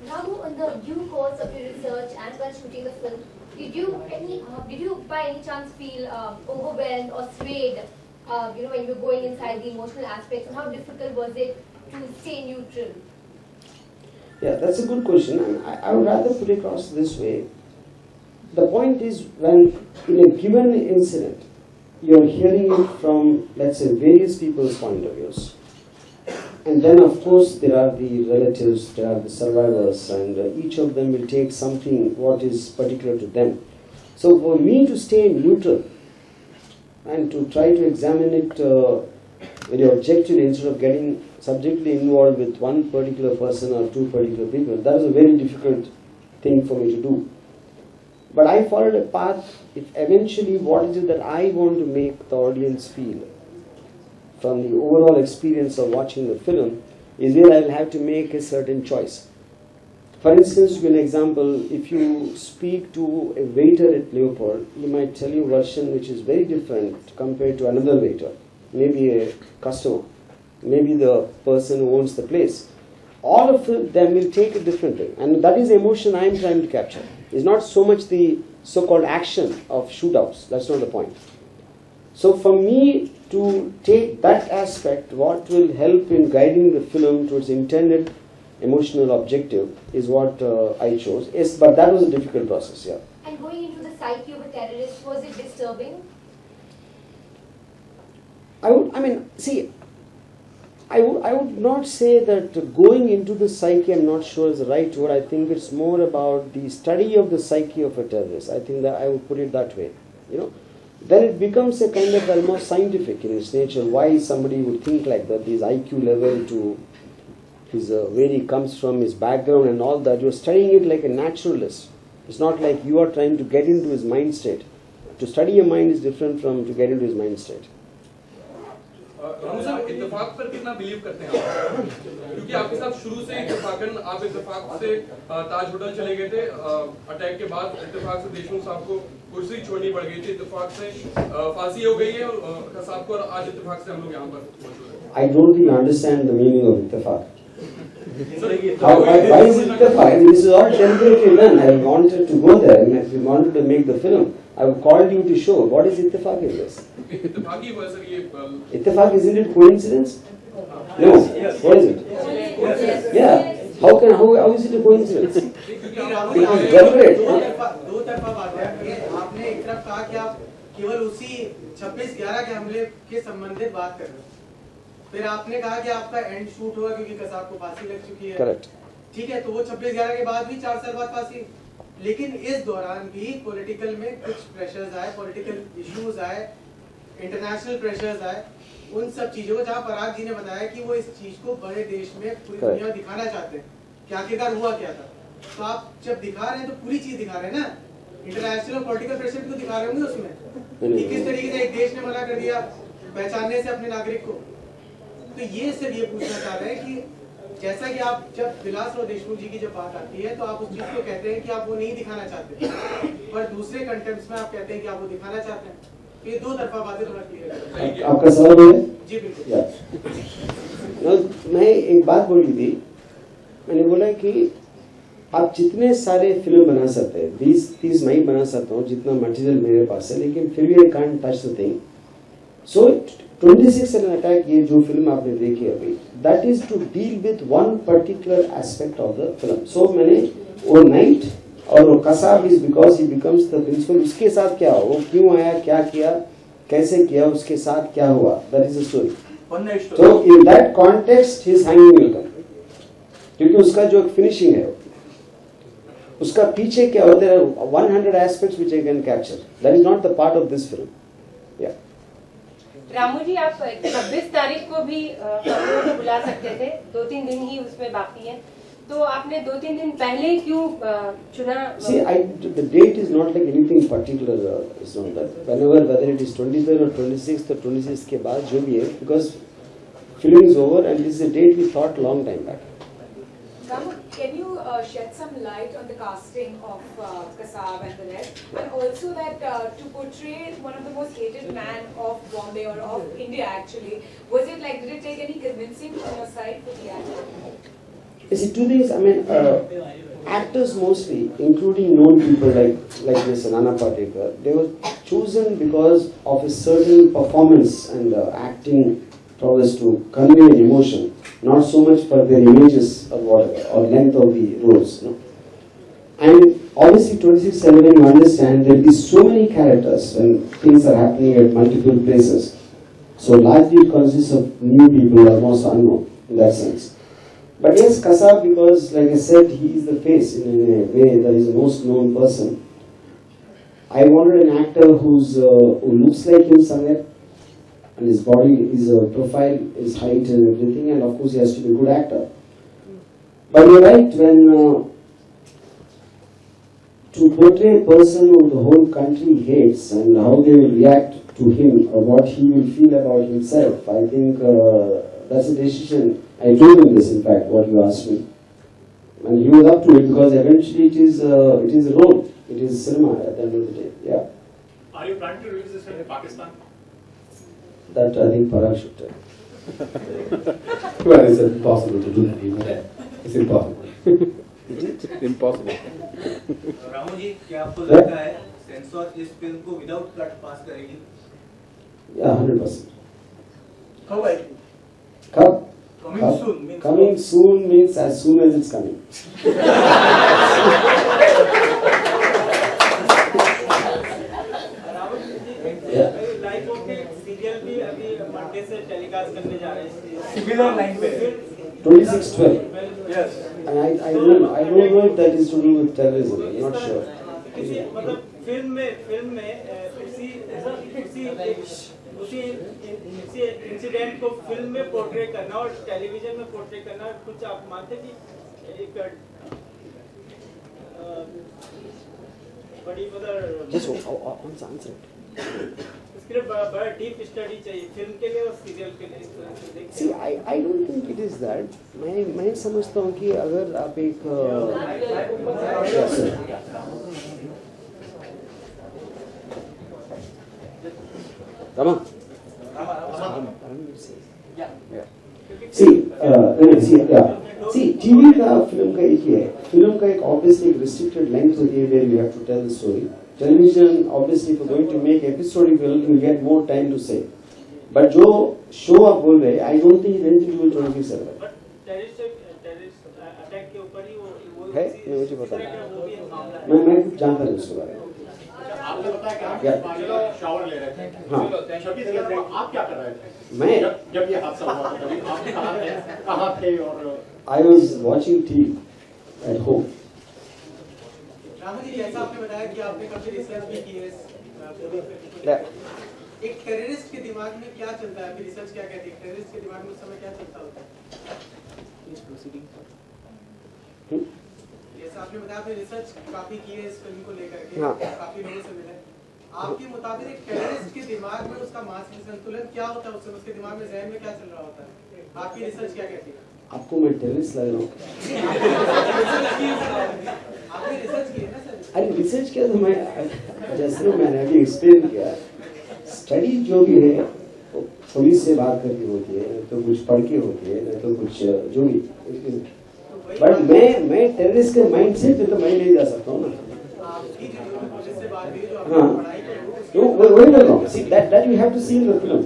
Ramu, on the due course of your research and while shooting the film, did you by any chance feel overwhelmed or swayed, when you were going inside the emotional aspects, and how difficult was it to stay neutral? Yeah, that's a good question. And I would rather put it across this way. The point is, when in a given incident, you're hearing it from, let's say, various people's point of views. And then, of course, there are the relatives, there are the survivors, and each of them will take something what is particular to them. So for me to stay neutral and to try to examine it very objectively instead of getting subjectively involved with one particular person or two particular people, that is a very difficult thing for me to do. But I followed a path. If eventually what is it that I want to make the audience feel from the overall experience of watching the film is where I will have to make a certain choice. For instance, to give an example, if you speak to a waiter at Leopold, he might tell you a version which is very different compared to another waiter, maybe a customer, maybe the person who owns the place. All of them will take it differently, and that is the emotion I am trying to capture. It's not so much the so-called action of shootouts, that's not the point. So for me to take that aspect, what will help in guiding the film towards intended emotional objective is what I chose. Yes, but that was a difficult process, yeah. And going into the psyche of a terrorist, was it disturbing? I would not say that going into the psyche, I'm not sure is the right word. I think it's more about the study of the psyche of a terrorist. I think that I would put it that way. Then it becomes a kind of almost scientific in its nature. Why somebody would think like that, his IQ level to his where he comes from, his background and all that. You're studying it like a naturalist. It's not like you are trying to get into his mind state. To study a mind is different from to get into his mind state. Ramu साहब, इत्तेफाक पर कितना believe करते हैं आप? क्योंकि आपके साथ शुरू से इत्तेफाकन आप इत्तेफाक से ताज होटल चले गए थे, अटैक के बाद इत्तेफाक से देशमुख साहब को कुर्सी छोड़नी पड़ गई थी, इत्तेफाक से फांसी हो गई है और कसाब को, और आज इत्तेफाक से हम लोग यहाँ पर मौजूद हैं। I don't really understand the meaning of इत्तेफाक. Why is it इत्तेफाक? This is all deliberately done. I wanted to go there. If we wanted to make the film, I would call you to show. What is इत्तेफाक in this? इत्तेफाकी हुआ sir ये। इत्तेफाक, isn't it coincidence? No. What is it? Yeah. How is it a coincidence? Deliberate. दो तरफा बात है। आपने एक तरफ कहा कि आप केवल उसी 26/11 के हमले के संबंधित बात कर रहे हो, फिर आपने कहा कि आपका एंड शूट हुआ क्योंकि कसाब को फांसी लग चुकी है। करेक्ट। ठीक है, तो वो 26/11 के बाद भी 4 साल बाद फांसी, लेकिन इस दौरान भी पॉलिटिकल में कुछ प्रेशर्स आए, पॉलिटिकल इश्यूज आए, इंटरनेशनल प्रेशर्स आए, उन सब चीजों को जहाँ पराग जी ने बताया कि वो इस चीज को बड़े देश में पूरी दुनिया में दिखाना चाहते हैं कि आखिरकार हुआ क्या था। तो आप जब दिखा रहे हैं तो पूरी चीज दिखा रहे हैं ना, इंटरनेशनल पॉलिटिकल प्रेशर भी तो दिखा रहे होंगे उसमें कि किस तरीके से एक देश ने मना कर दिया पहचानने से अपने नागरिक को। तो ये सिर्फ ये पूछना चाह रहे हैं कि जैसा कि आप जब विलास और देशमुख जी की जब बात आती है तो आप उस चीज को कहते हैं कि आप वो नहीं दिखाना चाहते, पर दूसरे कंटेंट्स में आप कहते हैं कि आप वो दिखाना चाहते हैं। ये दो तरफा बातें थोड़ा क्लियर है। आपका सवाल है? जी बिल्कुल। मैं एक बात बोली थी, मैंने बोला कि आप जितने सारे फिल्म बना सकते हैं, 20-30 मैं ही बना सकता हूँ जितना मटेरियल मेरे पास है, लेकिन फिर भी I can't touch the thing. So 26 attack, ये जो फिल्म आपने देखी अभी, that is to deal with one particular aspect of the film. So मैंने वो नाइट और वो Kasab is because he becomes the principal, उसके साथ क्या हुआ, वो क्यों आया, क्या किया, कैसे किया, उसके साथ क्या हुआ, that is the story. So in that context his hanging will come, क्योंकि उसका जो फिनिशिंग है उसका पीछे क्या होता है, 100 aspects which I can capture. That is not the part of this film. Yeah. Ramu जी, आप 26 तारीख को भी खबरों को बुला सकते थे, 2-3 दिन ही उसमें बाकी है, तो आपने 2-3 दिन पहले क्यों चुना? See, the date is not like anything particular. It's not that. Whether it is 23rd or 26th or 26th के बाद जो भी है, because film is over and this is a date we thought long time back. Ramu, can you shed some light on the casting of Kasab and the rest, and also that to portray one of the most hated man of Bombay or of India actually, was it like, did it take any convincing from your side for the actor? You see, two things. I mean, actors mostly, including known people like Mr. Nana Patekar, they were chosen because of a certain performance and acting prowess to convey an emotion, not so much for their images or whatever, or length of the roles. You know? And obviously, 26/11, you understand there will be so many characters when things are happening at multiple places. So largely it consists of new people, almost unknown in that sense. But yes, Kasab, because like I said, he is the face in a way that is the most known person. I wanted an actor who looks like him somewhere, and his body, his profile, his height and everything, and of course he has to be a good actor. But you're right, when to portray a person who the whole country hates and how they will react to him or what he will feel about himself, I think that's a decision. I told him this, in fact, what you asked me. And he was up to it because eventually it is a role. It is cinema at the end of the day. Yeah. Are you planning to release this film in Pakistan? That I think Parag should tell. Well, it's impossible to do that even then. It's impossible. Impossible. Ramu जी क्या आपको लगता है sensor इस film को without cut पास करेगी? Yeah, 100%. कब आएगी? Kab? Coming soon means Coming soon means as soon as it's coming. Yeah. Live होके सीरियल भी अभी मंडे से टेलीकास्ट करने जा रहे हैं सिमिलर लाइन पे 26/12. Yes And I don't know if that is to do with terrorism. I'm not sure. मतलब फिल्म में उसी इंसिडेंट को फिल्म में पोर्ट्रे करना और टेलीविजन में पोर्ट्रे करना, कुछ आप मानते कि एक बड़ी मतलब Just answer it. इसके लिए बड़ा डीप स्टडी चाहिए फिल्म के लिए और सीरियल के लिए। See, I don't think it is that. मैं समझता हूँ कि अगर आप एक Rama. See, TV का फिल्म का एक ही है. फिल्म का एक obviously एक restricted length होती है where you have to tell the story. Television, obviously, if you're going to make episodic film, you get more time to say. But जो show आप बोल रहे, I don't think it's anything to do with 26/11. But terrorist attack के ऊपर ही वो है, मैं मुझे पता है. वो भी मामला है। मैं कुछ जानता नहीं उसके बारे में. आपने बताया कि आप शावर ले रहे थे। हाँ. 26/11 को आप क्या कर रहे थे? मैं जब ये हादसा हुआ था तभी आप कहाँ थे और I was watching TV at home. Ramu जी, जैसा आपने बताया कि आपने काफी रिसर्च भी की है एक टेररिस्ट के दिमाग में क्या चलता है, रिसर्च क्या कहती है, टेररिस्ट के दिमाग में उस समय क्या चलता होता है? जैसा आपने बताया आपने रिसर्च काफी की है इस फिल्म को लेकर के, काफी लोगों से मिले, आपके मुताबिक एक टेररिस्ट के दिमाग में उसका मानसिक संतुलन क्या होता है, उसके दिमाग में जहन में क्या चल रहा होता है, आपकी रिसर्च क्या कहती है? आपको मैं टेररिस्ट लग रहा हूँ? आपने रिसर्च की है ना सर? अरे रिसर्च किया तो मैं जैसे मैंने अभी एक्सप्लेन किया, स्टडी जो भी है वो पुलिस से बात करके होती है, नहीं तो कुछ पढ़ के होती है, नहीं तो कुछ जो भी. बट मैं टेररिस्ट के माइंडसेट पे तो मैं नहीं जा सकता हूँ ना. हाँ, तो वही बोल रहा हूँ. See that you have to see in the film.